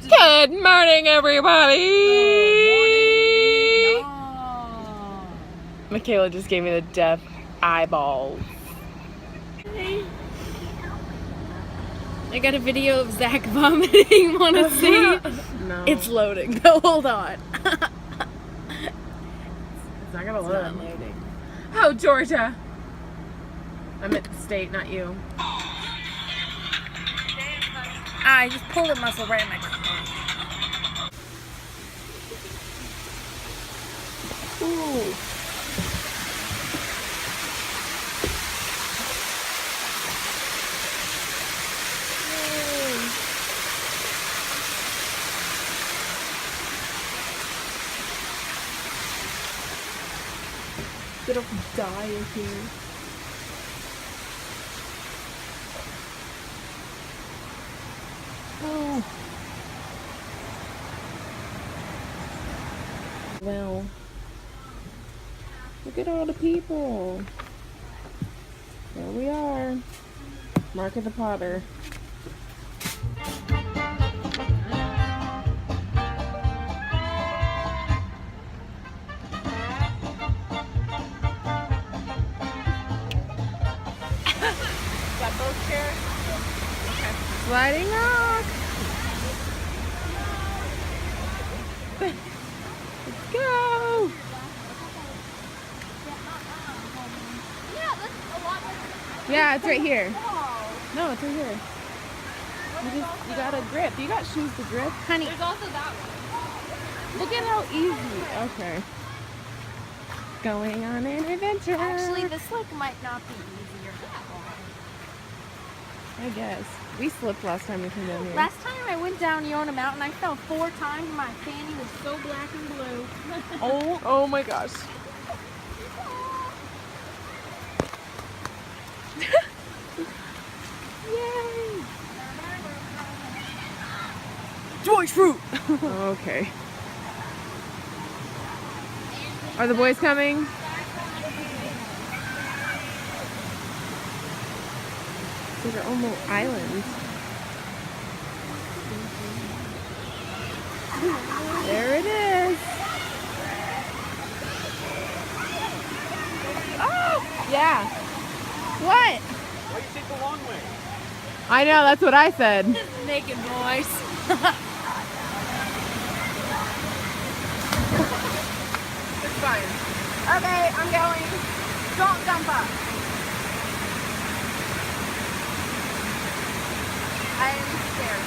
Good morning, everybody. Good morning. No. Michaela just gave me the death eyeballs. I got a video of Zach vomiting. Want to see? No. It's loading. Hold on. It's not gonna It's load. not loading. Oh, Georgia. I meant the state, not you. I just pulled a muscle right in my car. Ooh. It'll die in here. Oh. Well, look at all the people. There we are. Mark of the Potter. Got both chairs? Sliding rock. Let's go. Yeah, that's a lot better. Yeah, it's right here. Oh. No, it's right here. You got a grip. You got shoes to grip. Honey. There's also that one. Look at how easy. Okay. Going on an adventure. Actually, this might not be easier. I guess. We slipped last time we came down here. Last time I went down Yona Mountain, I fell 4 times and my fanny was so black and blue. Oh my gosh. Yay! George fruit! Okay. Are the boys coming? These are almost islands. There it is. Oh! Yeah. What? Why do you take the long way? I know, that's what I said. Making noise. It's fine. Okay, I'm going. Don't jump up. I'm scared.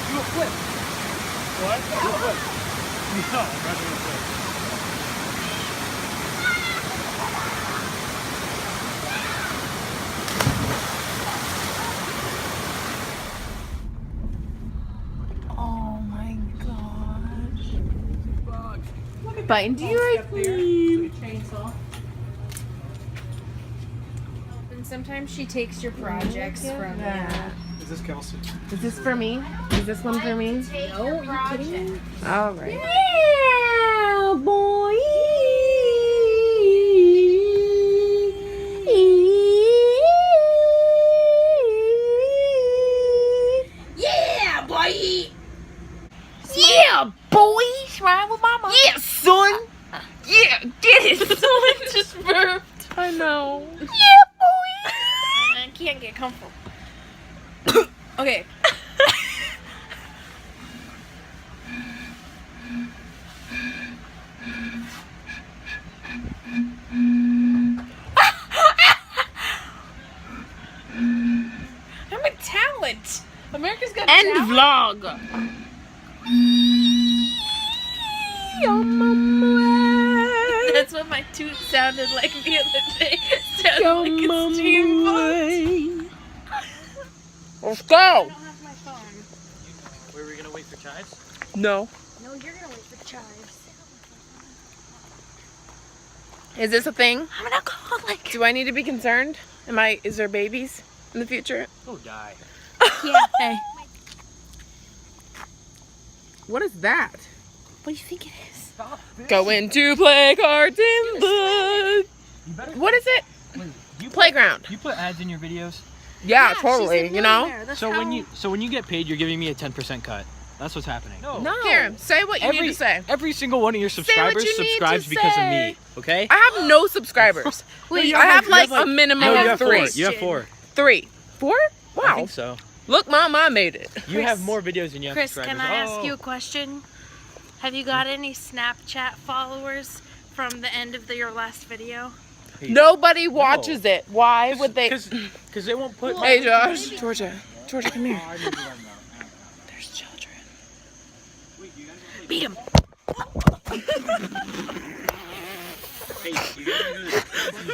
Do a flip. What? Do a flip. No, I'm not doing a flip. Oh my gosh. Find your ice cream. Chainsaw. And sometimes she takes your projects from you. Is this Kelsey? Is this for me? Is this one for me? No, you kidding me? All right. Yeah, boy. Yeah, boy! Yeah, boy. Right with mama. Yeah, son. Yeah, get it. Someone just burped. I know. Yeah, boy. I can't get comfortable. Okay. I'm a talent. America's Got End Talent. vlog. That's what my tooth sounded like the other day. Sounded like a steamboat. Let's go. I don't have my phone. Where are we gonna wait for tides? No. No, you're gonna wait for chives. Is this a thing? I'm an alcoholic. Do I need to be concerned? Is there babies in the future? Go die. Yeah. Hey. What is that? What do you think it is? Going to play cards in the... You better. What is it? Wait, do you Playground. you put ads in your videos? Yeah, totally, you know? So when you get paid, you're giving me a 10% cut. That's what's happening. No. Here, say what you need to say. Every single one of your what subscribers you need subscribes to because of say. me. Okay? I have no subscribers. Wait, I have like a minimum No, you of have 3. 4. You have 4. 3. 4? I Wow. think so. Look, Mom, I made it. You have more videos than you have Chris, subscribers. can I ask you a question? Have you got any Snapchat followers from the end of your last video? Nobody watches it. Why would they? Because they won't put. Hey, Josh. Georgia, come here. There's children. Beat him.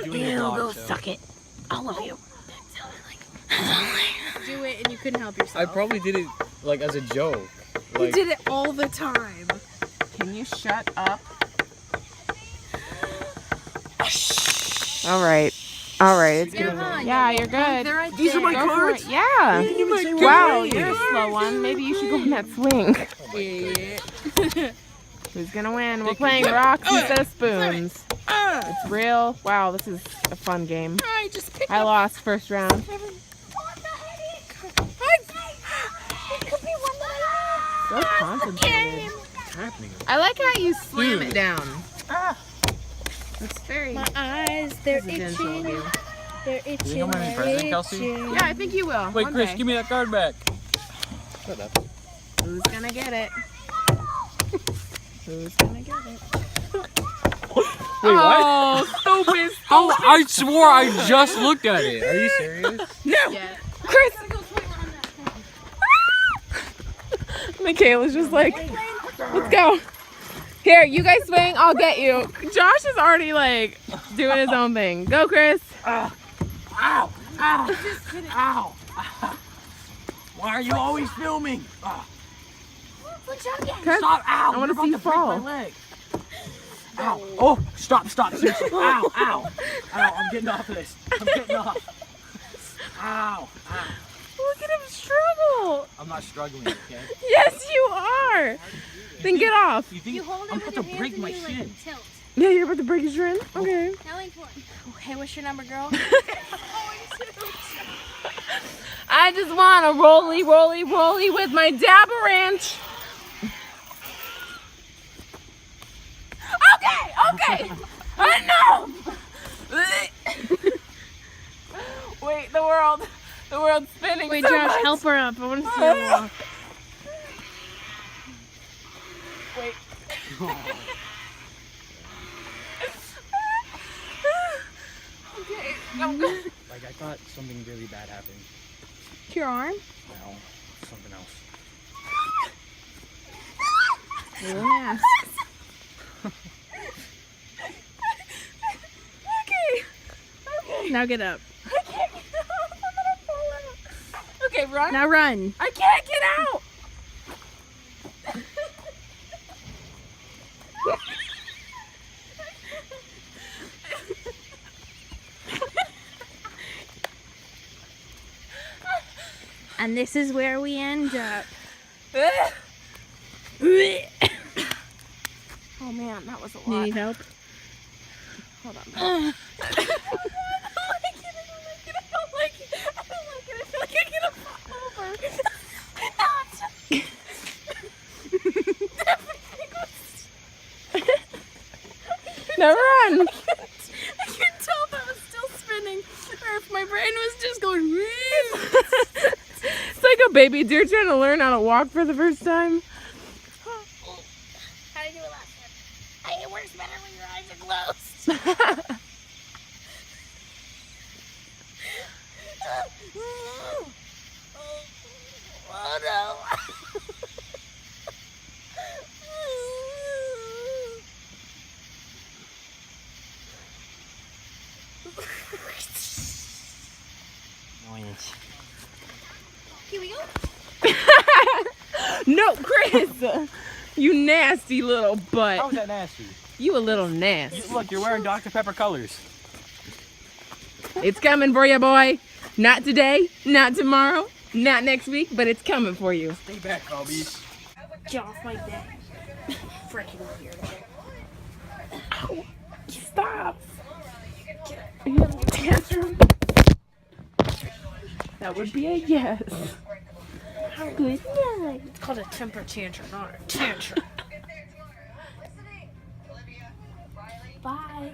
Go suck it. All of you. Do it and you couldn't help yourself. I probably did it like as a joke. You did it all the time. Can you shut up? All right. It's good. Yeah, you're good. They're right These are my there. cards. Yeah. say Wow, why. you're a slow one. Maybe you should go on that swing. Yeah. Who's gonna win? We're playing rocks instead of spoons. It's real. Wow, this is a fun game. I just picked I lost first round. So concentrated. What's happening? I like how you slam it down. It's very My eyes, they're residential of itching. you. They're itching. think I'm gonna be president, Kelsey? Yeah, I think you will. Wait, one Chris, day. give me that card back. Shut up. Who's gonna get it? Who's gonna get it? Wait, what? Oh, stupid. Oh, I swore I just looked at it. Are you serious? No. Yeah. Chris. Michaela's just like, let's go. Here, you guys swing, I'll get you. Josh is already like doing his own thing. Go, Chris. Ow! Ow! Ow! Why are you always filming? Chris, Stop! Ow! I want to You're see you about break fall. my leg. Ow! Oh! Stop! Seriously! Ow! Ow! I'm getting off of this. I'm getting off. Ow! Look at him struggle. I'm not struggling, okay? Yes, you are. Then get off. You think I'm about to break my shin? Tilt. Yeah, you're about to break your shin? Okay. Now lean forward. Hey, what's your number, girl? I just want to rolly with my Dabber Ranch. Okay. I know. Wait, the world's spinning. Wait, so Josh, much. help her up. I want to see her walk. Wait. Okay, I'm good. Like I thought something really bad happened. Your arm? No, something else. Yes. Okay. Now get up. I can't get out. I'm gonna fall out. Okay, run. Now run. I can't get out. And this is where we end up. Oh man, that was a lot. Need help? Hold on. I don't like it. I feel like I'm gonna fall over. Now run. I couldn't tell if I was still spinning or if my brain was just going. It's like a baby deer trying to learn how to walk for the first time. How did you do it last time? It works better when your eyes are closed. Oh no. Annoyance. Here we go. No, Chris! You nasty little butt. How is that nasty? You a little nasty. Look, you're wearing Dr. Pepper colors. It's coming for you, boy. Not today, not tomorrow, not next week, but it's coming for you. Stay back, Bobbies. Get off my neck. Freaking weird. Ow. Stop. You have a tantrum? That would be a yes. Good night. It's called a temper tantrum, not a tantrum. Bye.